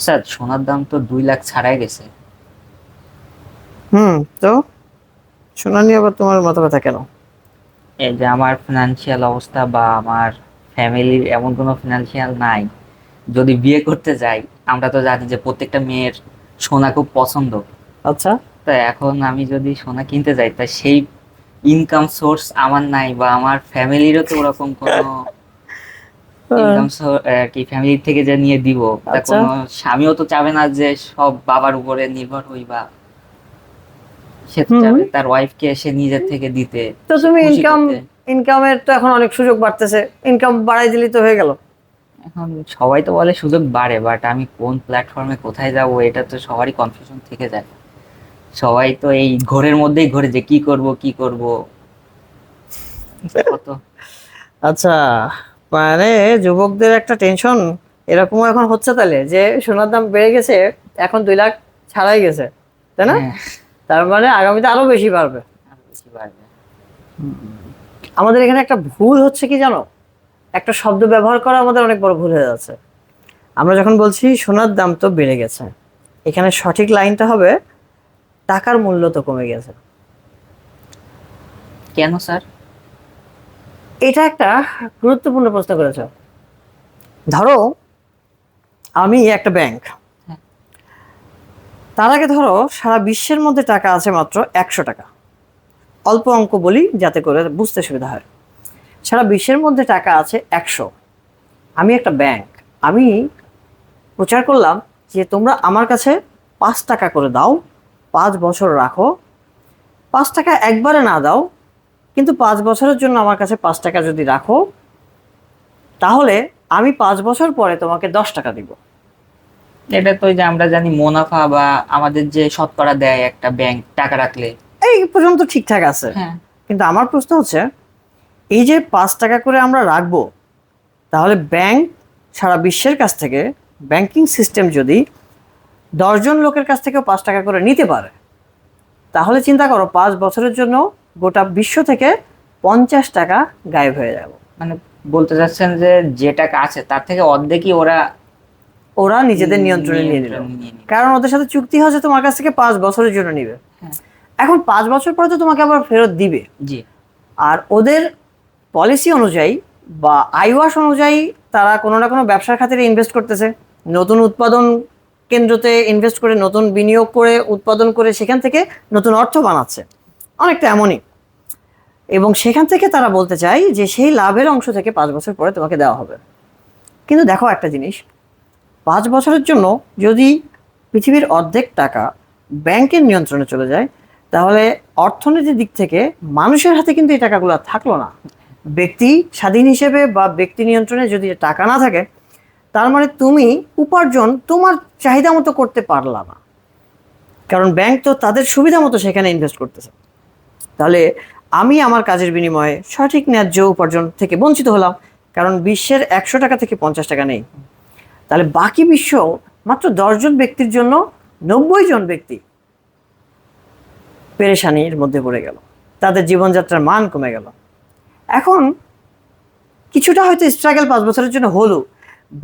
Sir সোনার দাম তো 2 লাখ ছাড়াই গেছে। তো সোনা নিয়ে আবার তোমার মাথা ব্যথা কেন? এই যে আমার ফিনান্সিয়াল অবস্থা বা আমার ফ্যামিলির এমন কোনো ফিনান্সিয়াল নাই, যদি বিয়ে করতে যাই আমরা তো জানি যে প্রত্যেকটা মেয়ের সোনা খুব পছন্দ। আচ্ছা। তাই এখন আমি যদি সোনা কিনতে যাই তা সেই ইনকাম সোর্স আমার নাই, বা আমার ফ্যামিলিরও তো ওরকম কোনো আহ, ইনকাম কি ফ্যামিলি থেকে যে নিয়ে দিব, তা আচ্ছা। কোনো স্বামীও তো চাবে না যে সব বাবার উপরে নির্ভর হই, বা সে তো হুম। চাবে তার ওয়াইফকে সে নিজের থেকে দিতে, তো সে তুমি খুশি করতে। ইনকামের তো এখন অনেক সুযোগ বাড়তেছে, ইনকাম বাড়াই দিলেই তো হয়ে গেল। এখন সবাই তো বলে সুযোগ বাড়ে, বাট আমি কোন প্ল্যাটফর্মে কোথায় যাব এটা তো সবারই কনফিউশন থেকে যায়। সবাই তো এই ঘোরের মধ্যেই ঘোরে যে কি করব কি করব কত। আচ্ছা, মানে যুবকদের একটা টেনশন এরকমও এখন হচ্ছে তাহলে, যে সোনার দাম বেড়ে গেছে, এখন 2 লাখ ছাড়াই গেছে, তাই না? হ্যাঁ, তার মানে আগামীতে আরো বেশি বাড়বে। আরো বেশি বাড়বে। আমাদের এখানে একটা ভুল হচ্ছে কি জানো, একটা শব্দ ব্যবহার করা আমাদের অনেক বড় ভুল হয়ে যাচ্ছে। আমরা যখন বলছি সোনার দাম তো বেড়ে গেছে, এখানে সঠিক লাইনটা হবে টাকার মূল্য তো কমে গেছে। কেন স্যার? এটা একটা গুরুত্বপূর্ণ প্রশ্ন করেছো। ধরো আমি একটা ব্যাংক, হ্যাঁ, তার আগে ধরো সারা বিশ্বের মধ্যে টাকা আছে মাত্র 100 টাকা। অল্প অঙ্ক বলি যাতে করে বুঝতে সুবিধা হয়। সারা বিশ্বের মধ্যে টাকা আছে 100। আমি একটা ব্যাংক, আমি প্রচার করলাম যে তোমরা আমার কাছে 5 টাকা করে দাও, 5 বছর রাখো। 5 টাকা একবারে না দাও, কিন্তু 5 বছরের জন্য আমার কাছে 5 টাকা যদি রাখো, তাহলে আমি 5 বছর পরে তোমাকে 10 টাকা দিব। এটা তো ওই যে আমরা জানি মুনাফা, বা আমাদের যে শতকরা দেয় একটা ব্যাংক টাকা রাখলে। এই পর্যন্ত ঠিকঠাক আছে। হ্যাঁ, কিন্তু আমার প্রশ্ন হচ্ছে, এই যে 5 টাকা করে আমরা রাখবো, তাহলে ব্যাংক সারা বিশ্বের কাছ থেকে, ব্যাংকিং সিস্টেম যদি 10 জন লোকের কাছ থেকেও 5 টাকা করে নিতে পারে, তাহলে চিন্তা করো 5 বছরের জন্য গোটা বিশ্ব থেকে 50 টাকা গায়েব হয়ে যাবে। মানে বলতে চাচ্ছেন যে যে টাকা আছে তার থেকে অর্ধেকই ওরা ওরা নিজেদের নিয়ন্ত্রণে নিয়ে নিল, নিয়ে নিবে। কারণ ওদের সাথে চুক্তি হয়েছে তোমার কাছ থেকে 5 বছরের জন্য নিবে। হ্যাঁ, এখন 5 বছর পরে তো তোমাকে আবার ফেরত দিবে। জি। আর ওদের পলিসি অনুযায়ী বা আইওয়াস অনুযায়ী তারা কোনো না কোনো ব্যবসার খাতিরে ইনভেস্ট করতেছে, নতুন উৎপাদন কেন্দ্রতে ইনভেস্ট করে, নতুন বিনিয়োগ করে, উৎপাদন করে সেখান থেকে নতুন অর্থ বানাচ্ছে, অনেকটা এমনই। এবং সেখান থেকে তারা বলতে চায় যে সেই লাভের অংশ থেকে 5 বছর পরে তোমাকে দেওয়া হবে। কিন্তু দেখো একটা জিনিস, 5 বছরের জন্য যদি পৃথিবীর অর্ধেক টাকা ব্যাংকের নিয়ন্ত্রণে চলে যায়, তাহলে অর্থনীতির দিক থেকে মানুষের হাতে কিন্তু এই টাকাগুলো আর থাকলো না। ব্যক্তি স্বাধীন হিসেবে বা ব্যক্তি নিয়ন্ত্রণে যদি টাকা না থাকে, তার মানে তুমি উপার্জন তোমার চাহিদা মতো করতে পারলা না, কারণ ব্যাংক তো তাদের সুবিধা মতো সেখানে ইনভেস্ট করতেছে। তাহলে আমি আমার কাজের বিনিময়ে সঠিক ন্যায্য উপার্জন থেকে বঞ্চিত হলাম, কারণ বিশ্বের 100 টাকা থেকে 50 টাকা নেই। তাহলে বাকি বিশ্ব মাত্র 10 জন ব্যক্তির জন্য 90 জন ব্যক্তি পেরেশানির মধ্যে পড়ে গেল, তাদের জীবনযাত্রার মান কমে গেল। এখন কিছুটা হয়তো স্ট্রাগল 5 বছরের জন্য হলো,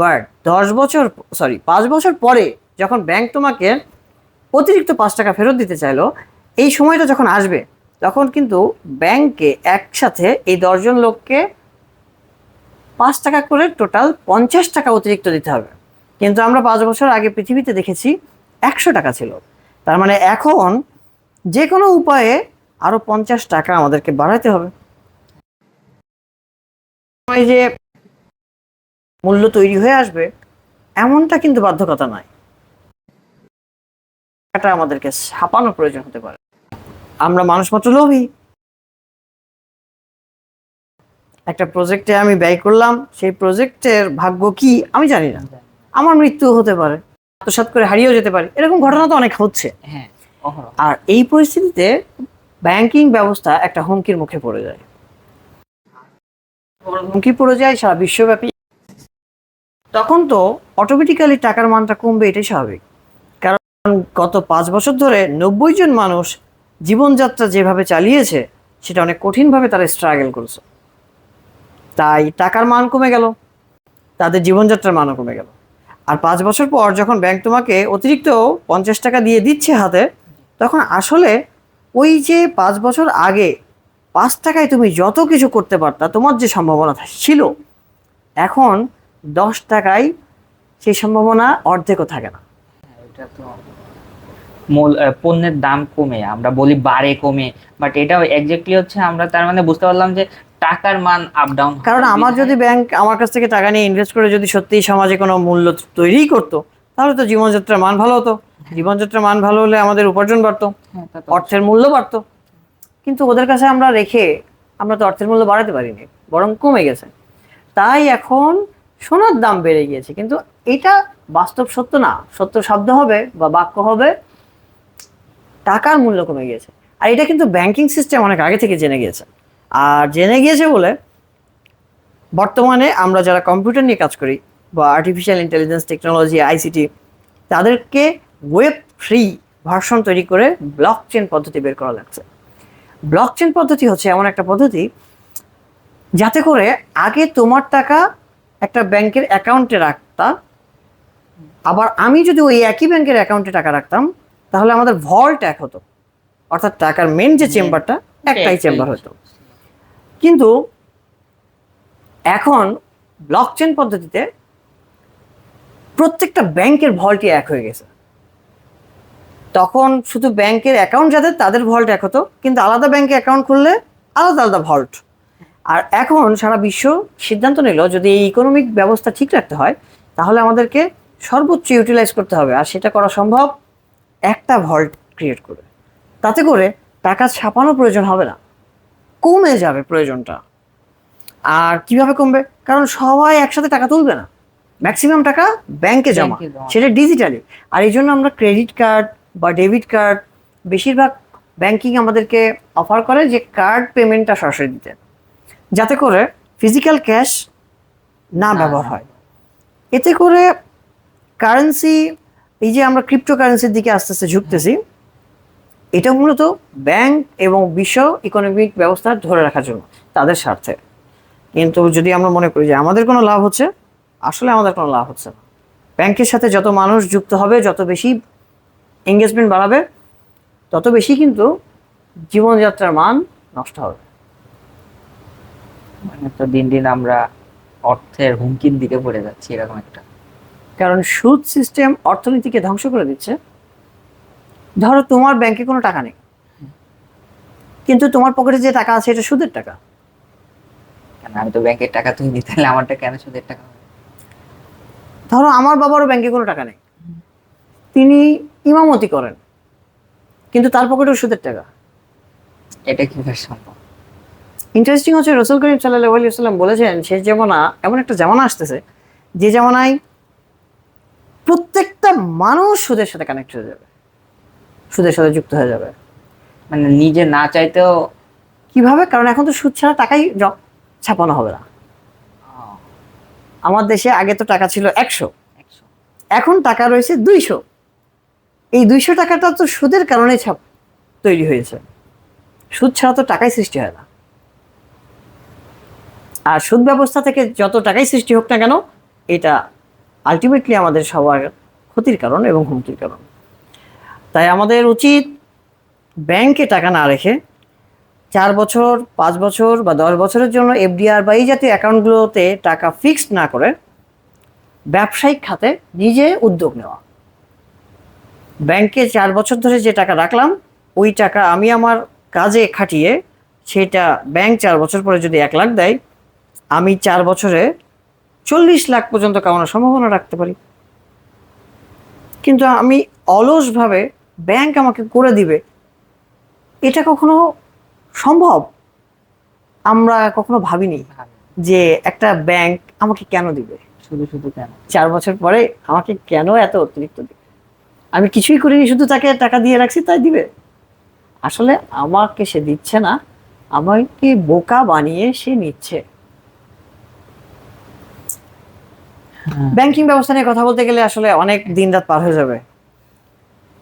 বাট 10 বছর, সরি 5 বছর পরে যখন ব্যাংক তোমাকে অতিরিক্ত 5 টাকা ফেরত দিতে চাইলো, এই সময়টা যখন আসবে, তখন কিন্তু ব্যাংকে একসাথে এই 10 জন লোককে 5 টাকা করে টোটাল 50 টাকা অতিরিক্ত দিতে হবে। কিন্তু আমরা 5 বছর আগে পৃথিবীতে দেখেছি 100 টাকা ছিল। তার মানে এখন যে কোনো উপায়ে আরো 50 টাকা আমাদেরকে বাড়াতে হবে। এই যে মূল্য তৈরি হয়ে আসবে এমনটা কিন্তু বাধ্যকতা নয়, এটা আমাদেরকে ছাপানো প্রয়োজন হতে পারে। আমরা মানুষ মাত্র লোভী। একটা প্রজেক্টে আমি ব্যয় করলাম, সেই প্রজেক্টের ভাগ্য কি আমি জানি না, আমার মৃত্যু হতে পারে, আত্মসাৎ করে হারিয়েও যেতে পারি, এরকম ঘটনা তো অনেক হচ্ছে। হ্যাঁ, অহরহ। আর এই পরিস্থিতিতে ব্যাংকিং ব্যবস্থা একটা হুমকির মুখে পড়ে যায়, হুমকি পড়ে যায় সারা বিশ্বব্যাপী। তখন তো অটোমেটিক্যালি টাকার মানটা কমবে, এটাই স্বাভাবিক। কারণ গত 5 বছর ধরে 90 জন মানুষ জীবনযাত্রা যেভাবে চালিয়েছে, সেটা অনেক কঠিনভাবে তারা স্ট্রাগল করেছে, তাই টাকার মান কমে গেল, তাদের জীবনযাত্রার মানও কমে গেল। আর 5 বছর পর যখন ব্যাংক তোমাকে অতিরিক্ত 50 টাকা দিয়ে দিচ্ছে হাতে, তখন আসলে ওই যে 5 বছর আগে 5 টাকায় তুমি যত কিছু করতে পারতা, তোমার যে সম্ভাবনা ছিল, এখন 10 টাকায় সেই সম্ভাবনা অর্ধেকও থাকে না। এটা তো পণ্যের দাম কমে, আমরা বলি বাড়ে কমে, বাট এটাও এক্স্যাক্টলি হচ্ছে আমরা তার মানে বুঝতে পারলাম যে টাকার মান আপ ডাউন। কারণ আমার যদি ব্যাংক আমার কাছ থেকে টাকা নিয়ে ইনভেস্ট করে যদি সত্যিই সমাজে কোনো মূল্য তৈরি করতো, তাহলে তো জীবনযাত্রার মান ভালো হতো। জীবনযাত্রার মান ভালো হলে আমাদের উপার্জন বাড়তো, অর্থের মূল্য বাড়তো। কিন্তু ওদের কাছে আমরা রেখে আমরা তো অর্থের মূল্য বাড়াতে পারিনি, বরং কমে গেছে। তাই এখন সোনার দাম বেড়ে গিয়েছে, কিন্তু এটা বাস্তব সত্য না। সত্য শব্দ হবে বা বাক্য হবে টাকার মূল্য কমে গিয়েছে। আর এটা কিন্তু ব্যাংকিং সিস্টেম অনেক আগে থেকে জেনে গিয়েছে। আর জেনে গিয়েছে বলে বর্তমানে আমরা যারা কম্পিউটার নিয়ে কাজ করি বা আর্টিফিশিয়াল ইন্টেলিজেন্স টেকনোলজি, আইসিটি, তাদেরকে ওয়েব ফ্রি ভার্সন তৈরি করে ব্লক চেন পদ্ধতি বের করা লাগছে। ব্লক চেন পদ্ধতি হচ্ছে এমন একটা পদ্ধতি যাতে করে আগে তোমার টাকা একটা ব্যাংকের অ্যাকাউন্টে রাখতা, আবার আমি যদি ওই একই ব্যাংকের অ্যাকাউন্টে টাকা রাখতাম, তাহলে আমাদের ভল্ট এক হতো, অর্থাৎ টাকার মেন যে চেম্বারটা একটাই চেম্বার হতো। কিন্তু এখন ব্লকচেন পদ্ধতিতে প্রত্যেকটা ব্যাংকের ভল্টই এক হয়ে গেছে। তখন শুধু ব্যাংকের অ্যাকাউন্ট যাদের, তাদের ভল্ট এক হতো, কিন্তু আলাদা ব্যাংকে অ্যাকাউন্ট খুললে আলাদা আলাদা ভল্ট। আর এখন সারা বিশ্ব সিদ্ধান্ত নিল যদি এই ইকোনমিক ব্যবস্থা ঠিক রাখতে হয়, তাহলে আমাদেরকে সর্বোচ্চ ইউটিলাইজ করতে হবে। আর সেটা করা সম্ভব একটা ভল্ট ক্রিয়েট করে। তাতে করে টাকা ছাপানো প্রয়োজন হবে না, কমে যাবে প্রয়োজনটা। আর কিভাবে কমবে? কারণ সবাই একসাথে টাকা তুলবে না, ম্যাক্সিমাম টাকা ব্যাংকে জমা, সেটা ডিজিটালি। আর এই জন্য আমরা ক্রেডিট কার্ড বা ডেবিট কার্ড, বেশিরভাগ ব্যাংকিং আমাদেরকে অফার করে যে কার্ড পেমেন্টটা সরাসরি দিতে, যাতে করে ফিজিক্যাল ক্যাশ না ব্যবহার হয়। এতে করে কারেন্সি, এই যে আমরা ক্রিপ্টো কারেন্সির দিকে আস্তে আস্তে ঝুঁকতেছি, এটা মূলত ব্যাংক এবং বিশ্ব ইকোনমিক ব্যবস্থা ধরে রাখার জন্য, তাদের স্বার্থে। কিন্তু যদি আমরা মনে করি যে আমাদের কোনো লাভ হচ্ছে, আসলে আমাদের কোনো লাভ হচ্ছে না। ব্যাংকের সাথে যত মানুষ যুক্ত হবে, যত বেশি এঙ্গেজমেন্ট বাড়াবে, তত বেশি কিন্তু জীবনযাত্রার মান নষ্ট হবে। মানে তো দিন দিন আমরা অর্থের হুমকির দিকে পড়ে যাচ্ছি এরকম একটা। কারণ সুদ সিস্টেম অর্থনীতিকে ধ্বংস করে দিচ্ছে। ধরো তোমার ব্যাংকে কোনো টাকা নেই, কিন্তু তোমার পকেটে যে টাকা আছে এটা সুদের টাকা। কেন, আমি তো ব্যাংকের টাকা তুলি, তাহলে আমারটা কেন সুদের টাকা হবে? ধরো আমার বাবারও ব্যাংকে কোনো টাকা নেই, তিনি ইমামতি করেন, কিন্তু তার পকেটেও সুদের টাকা। এটা কিভাবে সম্ভব? ইন্টারেস্টিং হচ্ছে, রসুল করিম সাল্লাল্লাহু আলাইহি ওয়াসাল্লাম বলেছেন সে জামানা, এমন একটা জামানা আসতেছে যে জামানায় প্রত্যেকটা মানুষ সুদের সাথে কানেক্ট হয়ে যাবে, সুদের সাথে যুক্ত হয়ে যাবে। মানে নিজে না চাইতেও। কিভাবে? কারণ এখন তো সুদ ছাড়া টাকাই ছাপানো হবে না। আমার দেশে আগে তো টাকা ছিল 100, এখন টাকা রয়েছে 200। এই 200 টাকাটা তো সুদের কারণে তৈরি হয়েছে। সুদ ছাড়া তো টাকাই সৃষ্টি হয় না। আর সুদ ব্যবস্থা থেকে যত টাকাই সৃষ্টি হোক না কেন, এটা আলটিমেটলি আমাদের সবার ক্ষতির কারণ এবং হুমকির কারণ। তাই আমাদের উচিত ব্যাংকে টাকা না রেখে 4 বছর, 5 বছর বা 10 বছরের জন্য এফডিআর বা এই জাতীয় অ্যাকাউন্টগুলোতে টাকা ফিক্সড না করে ব্যবসায়িক খাতে নিজে উদ্যোগ নেওয়া। ব্যাংকে 4 বছর ধরে যে টাকা রাখলাম, ওই টাকা আমি আমার কাজে খাটিয়ে, সেটা ব্যাংক 4 বছর পরে যদি 1 লাখ দেয়, আমি 4 বছরে 40 লাখ পর্যন্ত কামানোর সম্ভাবনা রাখতে পারি। কিন্তু আমি অলসভাবে ব্যাংক আমাকে করে দিবে, এটা কখনো সম্ভব? আমরা কখনো ভাবিনি যে একটা ব্যাংক আমাকে কেন দিবে, শুধু শুধু কেন 4 বছর পরে আমাকে কেন এত অতিরিক্ত দিবে? আমি কিছুই করিনি, শুধু তাকে টাকা দিয়ে রাখছি তাই দিবে? আসলে আমাকে সে দিচ্ছে না, আমাকে বোকা বানিয়ে সে নিচ্ছে। ব্যাংকিং ব্যবস্থা নিয়ে কথা বলতে গেলে আসলে অনেক দিন রাত পার হয়ে যাবে।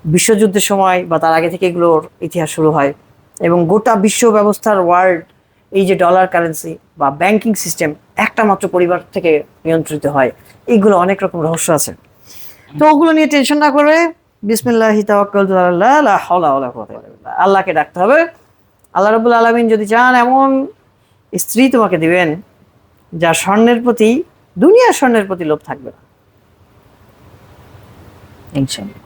বিশ্বযুদ্ধের সময় বা তার আগে থেকে এগুলোর ইতিহাস শুরু হয়, এবং গোটা বিশ্ব ব্যবস্থার ওয়ার্ল্ড, এই যে ডলার কারেন্সি বা ব্যাংকিং সিস্টেম একটা মাত্র পরিবার থেকে নিয়ন্ত্রিত হয়, এইগুলো অনেক রকম রহস্য আছে। তো ওগুলো নিয়ে টেনশন না করে বিসমিল্লাহি তাওয়াক্কালতু আলাল্লাহ লা হাওলা ওয়ালা কুওয়াতা ইল্লা বিল্লাহ, আল্লাহকে ডাকতে হবে। আল্লাহ রাব্বুল আলামিন যদি চান এমন স্ত্রী তোমাকে দিবেন যার স্বর্ণের প্রতি, দুনিয়ার স্বর্ণের প্রতি লোভ থাকবে না। ইনশাআল্লাহ।